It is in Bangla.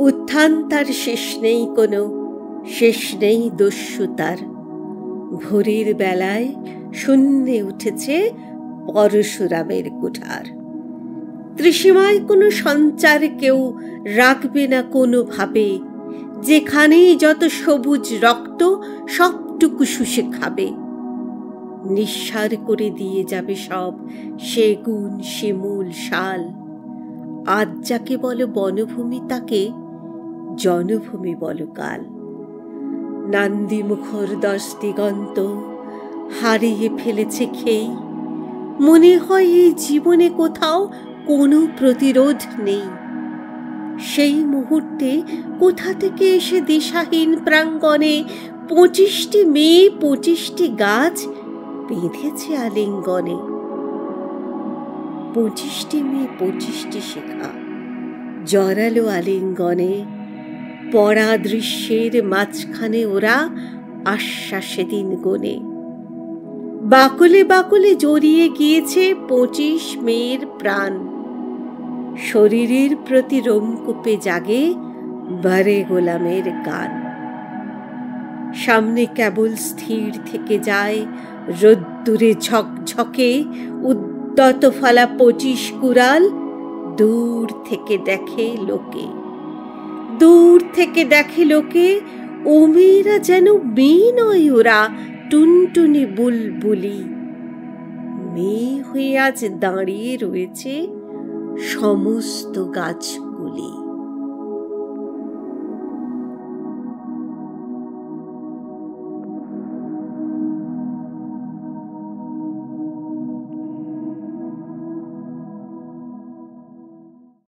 উত্থান তার শেষ নেই কোনো, শেষ নেই দস্যু তার। ভোরের বেলায় শূন্যে উঠেছে পরশুরামের কুঠার। ত্রিসীমায় কোনো সঞ্চার কেউ রাখবে না কোনোভাবে, যেখানেই যত সবুজ রক্ত সবটুকু শুষে খাবে। নিঃসার করে দিয়ে যাবে সব সেগুন শিমুল শাল। আজ যাকে বলো বনভূমি তাকে জনভূমি বলো কাল। নান্দি মুখর 10 দিগন্ত হারিয়ে ফেলেছে খেই। মনে হয় এই জীবনে কোথাও কোনো প্রতিরোধ নেই। সেই মুহূর্তে কোথা থেকে এসে দিশাহীন প্রাঙ্গণে 25টি মেয়ে 25টি গাছ বেঁধেছে আলিঙ্গনে। 25টি মেয়ে 25টি শিখা জড়ালো আলিঙ্গনে। পড়া দৃশ্যের মাঝখানে ওরা আশ্বাসে দিন গোনে। বাকলে বাকলে জড়িয়ে গিয়েছে 25 মেয়ের প্রাণ। শরীরের প্রতি রোমকূপে জাগে বারে গোলামের গান। সামনে কেবল স্থির থেকে যায় রোদ্দুরে ঝকঝকে উদ্যত ফলা 25 কুড়াল। দূর থেকে দেখে লোকে, দূর থেকে দেখে লোকে ও মেয়েরা যেন মেয়ে নয়, ওরা টুনটুনি বুলবুলি। মেয়ে হয়ে আজ দাঁড়িয়ে রয়েছে সমস্ত গাছগুলি।